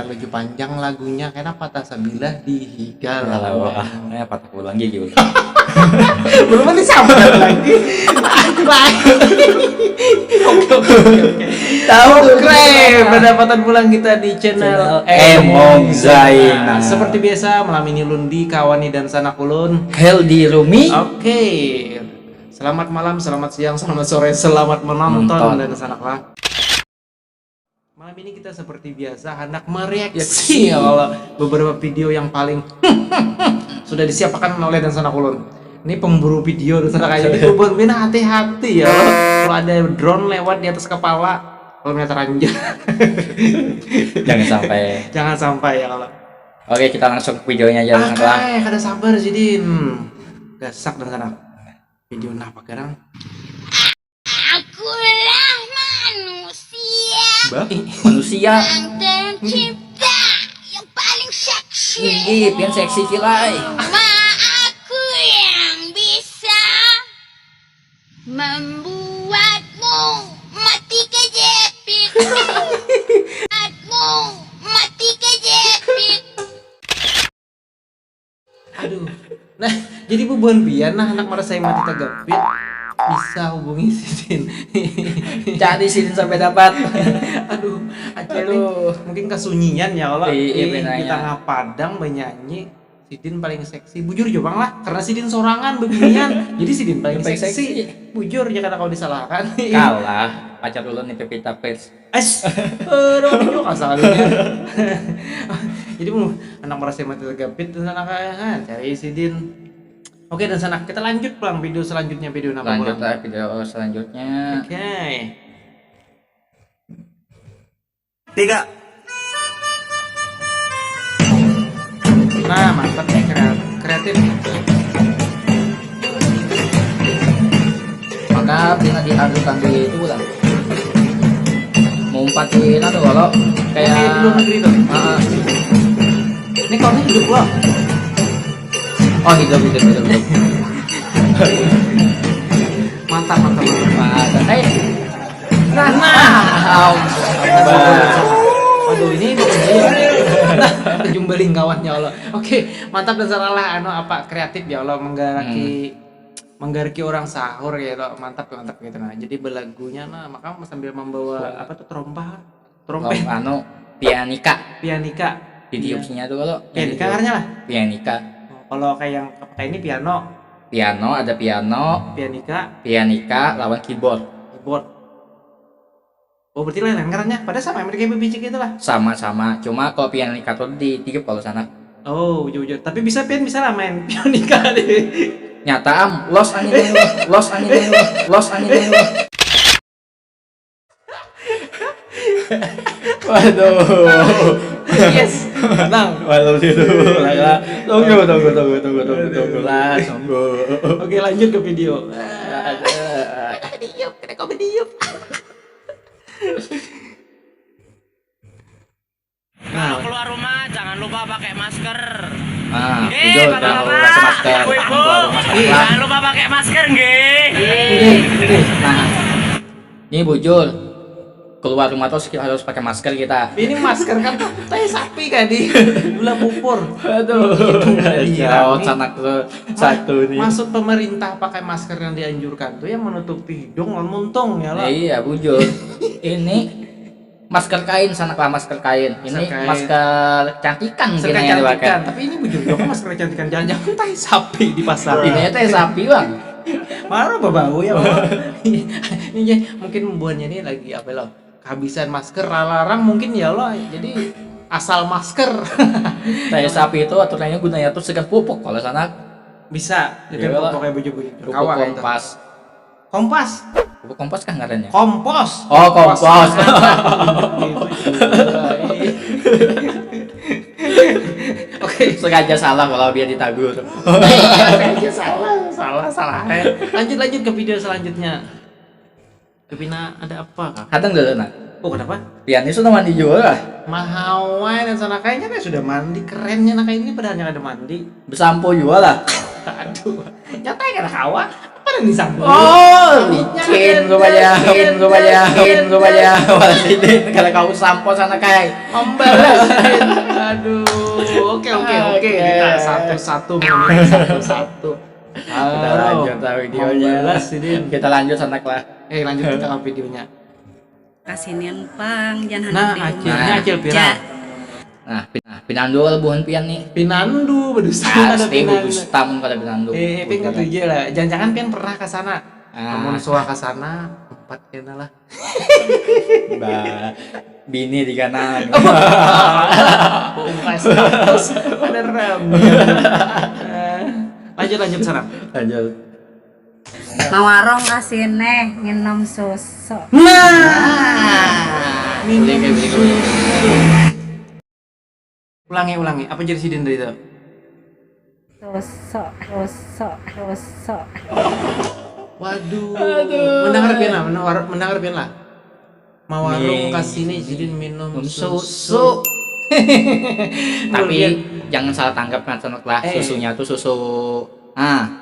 lagu panjang lagunya karena patah sabilah dihigal. Kalau patah ulang gitu. Belum disambut lagi. Oke. Tahu keren pendapatan pulang kita di channel Emong Zain. Nah, seperti biasa malam ini Lundi kawani dan sanak ulun Heldi Rumi. Oke. Selamat malam, selamat siang, selamat sore, selamat menonton dan sanaklah. Malam ini kita seperti biasa hendak mereaksi beberapa video yang paling sudah disiapkan oleh dan sanak ulun. Ini pemburu video dan sanak aja. Jadi berbeda hati-hati ya. Kalau ada drone lewat di atas kepala, kalau meter ranjang. Jangan sampai ya kalau. Oke, kita langsung ke videonya aja dan sanaklah. Kada sabar Jidin. Gasak dan sanak. Video apa sekarang? Akulah manusia Manusia yang tercipta yang paling seksi. ini pian seksi kilai. Cuma aku yang bisa membuatmu mati kejepit. Membuatmu mati kejepit. Aduh. Nah, jadi bubuan pian nah anak merasa yang mati tagapit bisa hubungi Sidin. Cari sini sampai dapat. Aduh, mungkin kesunyian ya Allah. Iya, Di tengah padang bernyanyi. Sidin paling seksi. Bujur jo Bang lah, karena Sidin sorangan beginian. Jadi Sidin paling seksi. Bujur ya karena kau disalahkan. Kalah pacar ulun nih Pepita Pers. Dong juga asalnya. Jadi anak merasa mati tergapit dan anak cari Sidin. Oke dan sana kita lanjut pulang video selanjutnya video nama Lanjut lah video selanjutnya. Oke. 3. Nah mantap ya kreatif. Maka bila diadukan di itu lah. Mau umpatin atau kalau kayak Kayak di luar negeri tuh. Ini kau nih hidup loh. oh hidup. Mantap. Aduh ini jumbalin kawannya Allah. Oke, mantap dan salah apa kreatif ya Allah menggaraki orang sahur ya Allah. Mantap gitu nah. Jadi belagunya nah maka sambil membawa apa tuh trompet pianika Videonya tuh kalau pianika karena lah. pianika Kalau kayak ini piano ada pianika lawan keyboard. Oh berarti lain karena padahal sama mereka bibicik itu lah. Sama cuma kalau pianika tuh ditiup kalau sana. Oh jujur tapi bisa lah main pianika deh. Nyata los angin. Waduh. Yes. Tenang. Waduh itu. Tunggu lah. Oke lanjut ke video. Diup. Kalau keluar rumah jangan lupa pakai masker. Video jangan lupa pakai masker. Jangan lupa pakai masker, nggih. Nah, ini bujur keluar rumah terus harus pakai masker kita. Ini masker kan tai sapi kan di gula pupur. Aduh. Jauh sanak satu nih. Maksud pemerintah pakai masker yang dianjurkan tuh yang menutupi hidung dan muntung ya lah. Iya bujur. Ini masker kain sanaklah masker kain. Ini masker cantikan Masker yang dipakai. cantikan. Tapi ini bujur kok masker cantikan jangan-jangan tai sapi di pasar. Ini tai sapi bang. Marah bau ya bang. Ini mungkin membuatnya ini lagi apa loh? Kehabisan masker larang mungkin ya Allah. Jadi asal masker. Tai sapi itu aturannya gunanya tuh segan pupuk kalau sana Bisa. Jadi Iyalah. pokoknya baju-baju pupuk kawah itu. kompas. Pupuk kompas kan ngarannya. Kompos. Oh kompos. Oke. Sengaja salah kalau dia ditagur. salah. Lanjut ke video selanjutnya. Kepina ada apa kak? Kadang dulu nak. Oh kenapa? Pianis sudah mandi juga lah. Mahawai dan sana kayaknya kayak sudah mandi. Kerennya nak ini padahal ada mandi. Bersampo juga lah. Aduh. Nyata ada kawa. Apa Mana disambung? Oh, Licin rupanya. Wala sidin kalau kau sampo sana kai. Membalas. Aduh, oke. Kita satu-satu. Kita lanjut sama videonya. Membalas Sidin. Kita lanjut sana lah. Lanjut kita ke videonya. Kasinian pang jangan Nah, akhirnya acil pirang. Nah, pinandu lebuhan pian nih. Pinandu, bedusta ada Pasti pinandu. bagus tamun pada pinandu. Pian ketujuh lah. Jangan-jangan pian pernah ke sana. Ah. Namun soal ke sana 4 kena lah. Bini di kanan. Buka status ada rem. Lanjut sana. Lanjut. mawarong kasine nginum susu. Minum susu. Ulangi. Apa jadi Sidin dari itu? Susu. Waduh. Mendengar pian lah. Mawarung kasini Sidin minum susu. Tapi jangan salah tangkap kan sanok lah. Susunya tuh susu.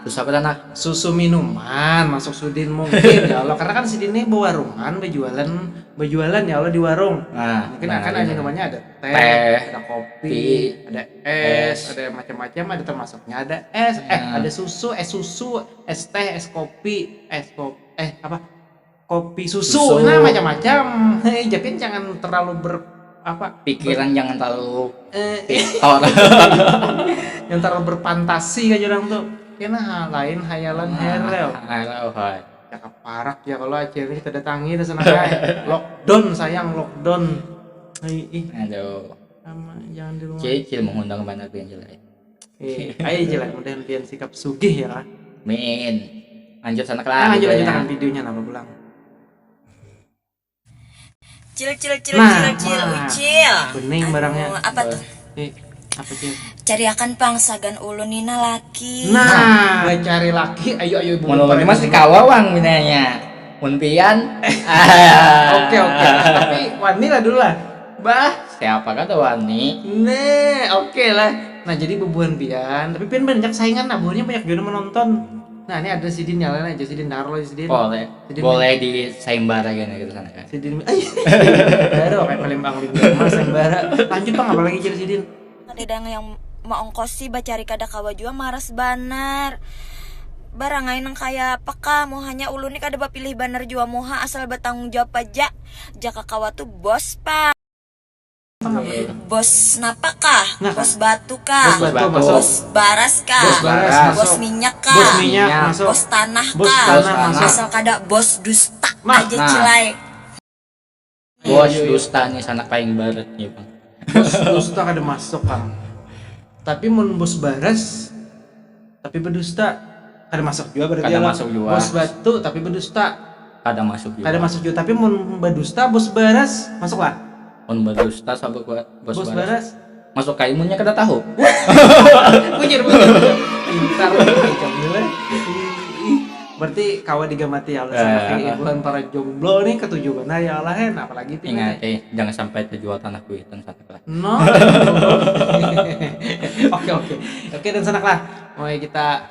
Susu apa anak? Susu minuman masuk Sudin mungkin ya Allah, karena kan Sidin ini berwarungan berjualan ya Allah di warung. Mungkin akan ada minumannya, ada teh, ada kopi, ada es, ada macam-macam, ada termasuknya ada es, ada susu, es teh, es kopi, kopi susu. Nah macam-macam. Japin jangan terlalu pikiran jangan terlalu pitor. yang terlalu berfantasi aja orang tuh. Kena lain hayalan herel. Cakap parak ya kalau akhirnya kita datangi ke sana kayak lockdown sayang lockdown. Aduh. Jangan di rumah. Cicil mengundang mana pian jelek. Ayo jelas mudahan pian sikap sugih ya. Min. Lanjut sana lah. Lanjut akan videonya nama pulang. Cil, Nah, ucil. bening barangnya. Apa tuh? Apa sih? Cariakan pangsagan ulunina laki. Nah, cari laki. Ayo ibu. Monologi masih kawawang minanya. Mun pian. Oke. Tapi Wani lah dulu lah. Siapa kata Wani? Oke lah. Nah, jadi bebuan pian, tapi pian banyak saingan, buahnya banyak juga menonton. Nah, ini ada Sidin nyalain aja Sidin Darlo Sidin. Boleh di sayembara gitu sana kan. Sidin. Baru kayak Palembang Lingga sayembara. Lanjut Bang, apa lagi jadi Sidin? Ada yang mau ongkosi bacari kada kawa jua maras banar. Barangain yang kayak apa mau hanya uluni kada bapilih banar jua moha asal bertanggung jawab aja. Jaka kawa tuh bos pak. Bos napa kah? Bos batu kah? Bos baras kah? Bos minyak kah? Bos minyak masuk. Bos tanah Bos kah? tanah masuk. Asal kada bos dusta aja cilai. Bos dusta nih sana paling barat nih Bang. Bos dusta kada masuk Kang. Tapi mun bos baras tapi berdusta kada masuk juga berarti. Kada masuk juga. Bos batu tapi berdusta Kada masuk juga. kada masuk juga, tapi mun berdusta bos baras masuk lah. Mun berdusta sabuk bos baras. Masuk ka imunnya kada tahu. Bujur. Pintar macam berarti kawa digamati ya Allah sama kehidupan para jomblo nih ketujuan ya Allah apalagi ingat jangan sampai terjual tanah kuitan satu kelas. No. Oke dan sanaklah mulai kita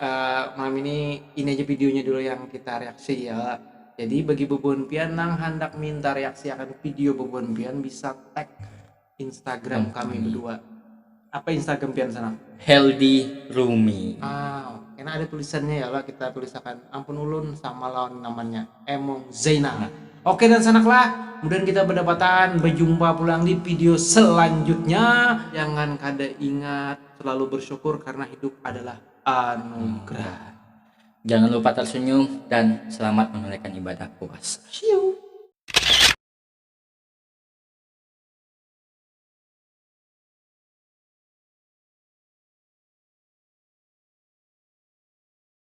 malam ini aja videonya dulu yang kita reaksi ya. Jadi bagi Bobon Pian yang hendak minta reaksi akan video Bobon Pian bisa tag Instagram kami berdua. Apa Instagram Pian sana? Healthy Rumi. Karena ada tulisannya ya lah, kita tulisakan ampun ulun sama lawan namanya Emong Zaina. Oke dan sanaklah, kemudian kita berdapatan berjumpa pulang di video selanjutnya. Jangan kada ingat selalu bersyukur karena hidup adalah anugerah. Jangan lupa tersenyum dan selamat menunaikan ibadah puasa. See you.